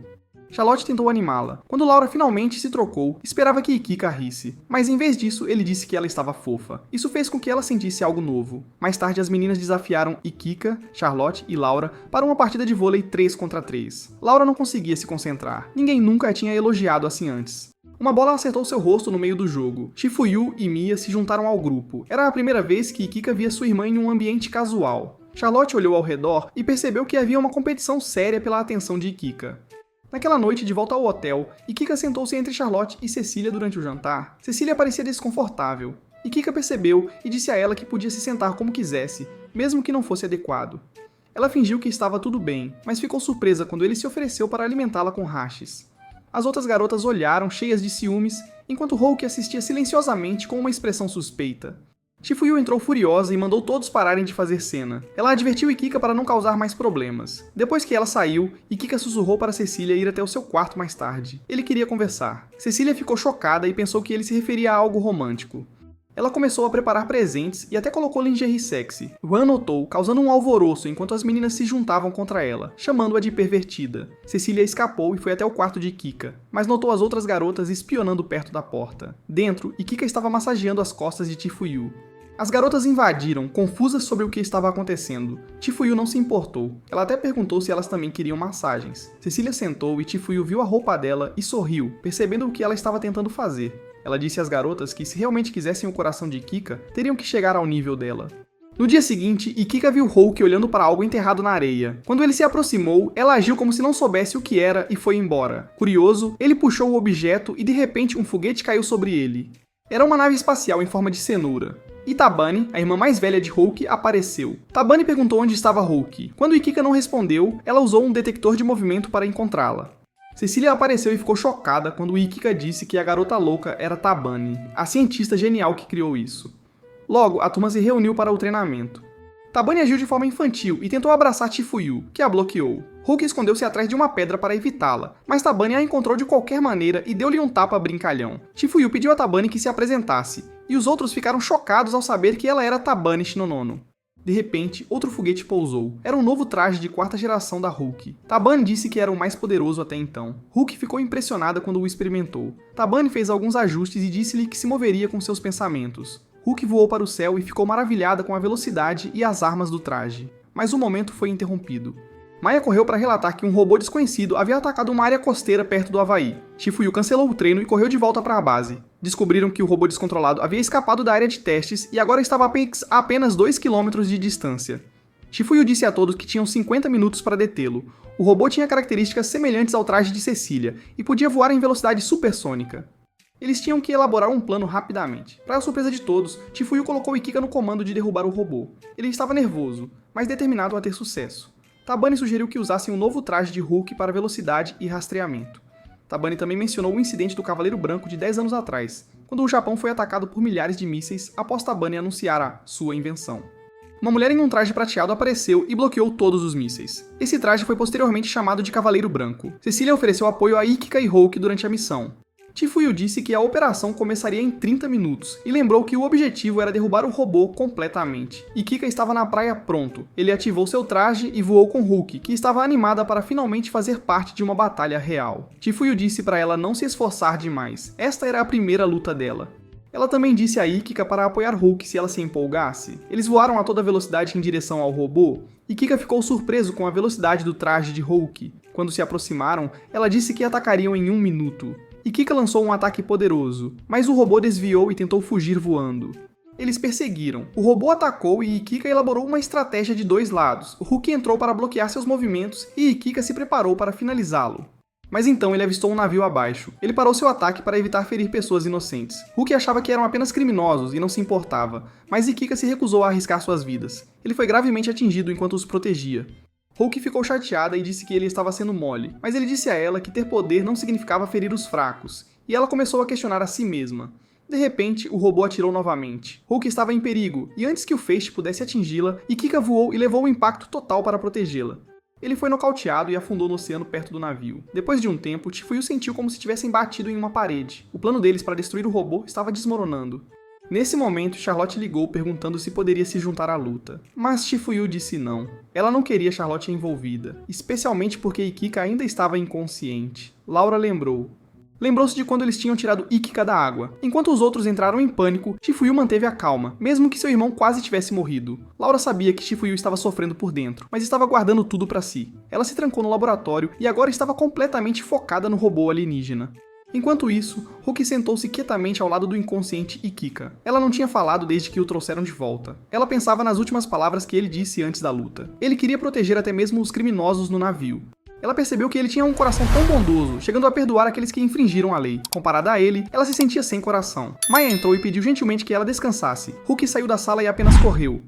A: Charlotte tentou animá-la. Quando Laura finalmente se trocou, esperava que Ikika risse, mas em vez disso, ele disse que ela estava fofa. Isso fez com que ela sentisse algo novo. Mais tarde, as meninas desafiaram Ikika, Charlotte e Laura para uma partida de vôlei 3 contra 3. Laura não conseguia se concentrar. Ninguém nunca a tinha elogiado assim antes. Uma bola acertou seu rosto no meio do jogo. Shifuyu e Mia se juntaram ao grupo. Era a primeira vez que Ikika via sua irmã em um ambiente casual. Charlotte olhou ao redor e percebeu que havia uma competição séria pela atenção de Ikika. Naquela noite, de volta ao hotel, Ikika sentou-se entre Charlotte e Cecília durante o jantar. Cecília parecia desconfortável. Ikika percebeu e disse a ela que podia se sentar como quisesse, mesmo que não fosse adequado. Ela fingiu que estava tudo bem, mas ficou surpresa quando ele se ofereceu para alimentá-la com hashes. As outras garotas olharam, cheias de ciúmes, enquanto Houki assistia silenciosamente com uma expressão suspeita. Shifuyu entrou furiosa e mandou todos pararem de fazer cena. Ela advertiu Ikika para não causar mais problemas. Depois que ela saiu, Ikika sussurrou para Cecília ir até o seu quarto mais tarde. Ele queria conversar. Cecília ficou chocada e pensou que ele se referia a algo romântico. Ela começou a preparar presentes e até colocou lingerie sexy. Juan notou, causando um alvoroço enquanto as meninas se juntavam contra ela, chamando-a de pervertida. Cecília escapou e foi até o quarto de Ikika, mas notou as outras garotas espionando perto da porta. Dentro, Ikika estava massageando as costas de Shifuyu. As garotas invadiram, confusas sobre o que estava acontecendo. Shifuyu não se importou. Ela até perguntou se elas também queriam massagens. Cecília sentou e Shifuyu viu a roupa dela e sorriu, percebendo o que ela estava tentando fazer. Ela disse às garotas que se realmente quisessem o coração de Ikika, teriam que chegar ao nível dela. No dia seguinte, Ikika viu Houki olhando para algo enterrado na areia. Quando ele se aproximou, ela agiu como se não soubesse o que era e foi embora. Curioso, ele puxou o objeto e de repente um foguete caiu sobre ele. Era uma nave espacial em forma de cenoura. E Tabani, a irmã mais velha de Houki, apareceu. Tabani perguntou onde estava Houki. Quando Ikika não respondeu, ela usou um detector de movimento para encontrá-la. Cecília apareceu e ficou chocada quando Ikika disse que a garota louca era Tabani, a cientista genial que criou isso. Logo, a turma se reuniu para o treinamento. Tabani agiu de forma infantil e tentou abraçar Shifuyu, que a bloqueou. Houki escondeu-se atrás de uma pedra para evitá-la, mas Tabani a encontrou de qualquer maneira e deu-lhe um tapa brincalhão. Shifuyu pediu a Tabani que se apresentasse, e os outros ficaram chocados ao saber que ela era Tabani Shinonono. De repente, outro foguete pousou. Era um novo traje de quarta geração da Houki. Tabani disse que era o mais poderoso até então. Houki ficou impressionada quando o experimentou. Tabani fez alguns ajustes e disse-lhe que se moveria com seus pensamentos. Houki voou para o céu e ficou maravilhada com a velocidade e as armas do traje. Mas o momento foi interrompido. Maya correu para relatar que um robô desconhecido havia atacado uma área costeira perto do Havaí. Shifuyu cancelou o treino e correu de volta para a base. Descobriram que o robô descontrolado havia escapado da área de testes e agora estava a apenas 2 km de distância. Shifuyu disse a todos que tinham 50 minutos para detê-lo. O robô tinha características semelhantes ao traje de Cecília e podia voar em velocidade supersônica. Eles tinham que elaborar um plano rapidamente. Para a surpresa de todos, Shifuyu colocou Ikika no comando de derrubar o robô. Ele estava nervoso, mas determinado a ter sucesso. Tabani sugeriu que usassem um novo traje de Hulk para velocidade e rastreamento. Tabani também mencionou o incidente do Cavaleiro Branco de 10 anos atrás, quando o Japão foi atacado por milhares de mísseis após Tabani anunciar a sua invenção. Uma mulher em um traje prateado apareceu e bloqueou todos os mísseis. Esse traje foi posteriormente chamado de Cavaleiro Branco. Cecília ofereceu apoio a Ikika e Houki durante a missão. Shifuyu disse que a operação começaria em 30 minutos e lembrou que o objetivo era derrubar o robô completamente. Ikika estava na praia pronto. Ele ativou seu traje e voou com Houki, que estava animada para finalmente fazer parte de uma batalha real. Shifuyu disse para ela não se esforçar demais. Esta era a primeira luta dela. Ela também disse a Ikika para apoiar Houki se ela se empolgasse. Eles voaram a toda velocidade em direção ao robô. Ikika ficou surpreso com a velocidade do traje de Houki. Quando se aproximaram, ela disse que atacariam em 1 minuto. Ikika lançou um ataque poderoso, mas o robô desviou e tentou fugir voando. Eles perseguiram. O robô atacou e Ikika elaborou uma estratégia de 2 lados. O Hulk entrou para bloquear seus movimentos e Ikika se preparou para finalizá-lo. Mas então ele avistou um navio abaixo. Ele parou seu ataque para evitar ferir pessoas inocentes. Hulk achava que eram apenas criminosos e não se importava, mas Ikika se recusou a arriscar suas vidas. Ele foi gravemente atingido enquanto os protegia. Hulk ficou chateada e disse que ele estava sendo mole, mas ele disse a ela que ter poder não significava ferir os fracos, e ela começou a questionar a si mesma. De repente, o robô atirou novamente. Hulk estava em perigo, e antes que o feixe pudesse atingi-la, Ikika voou e levou o impacto total para protegê-la. Ele foi nocauteado e afundou no oceano perto do navio. Depois de um tempo, Chifuyu sentiu como se tivessem batido em uma parede. O plano deles para destruir o robô estava desmoronando. Nesse momento, Charlotte ligou perguntando se poderia se juntar à luta. Mas Chifuyu disse não. Ela não queria Charlotte envolvida, especialmente porque Ikika ainda estava inconsciente. Laura lembrou. Lembrou-se de quando eles tinham tirado Ikika da água. Enquanto os outros entraram em pânico, Chifuyu manteve a calma, mesmo que seu irmão quase tivesse morrido. Laura sabia que Chifuyu estava sofrendo por dentro, mas estava guardando tudo para si. Ela se trancou no laboratório e agora estava completamente focada no robô alienígena. Enquanto isso, Hulk sentou-se quietamente ao lado do inconsciente Ikika. Ela não tinha falado desde que o trouxeram de volta. Ela pensava nas últimas palavras que ele disse antes da luta. Ele queria proteger até mesmo os criminosos no navio. Ela percebeu que ele tinha um coração tão bondoso, chegando a perdoar aqueles que infringiram a lei. Comparada a ele, ela se sentia sem coração. Maya entrou e pediu gentilmente que ela descansasse. Hulk saiu da sala e apenas correu.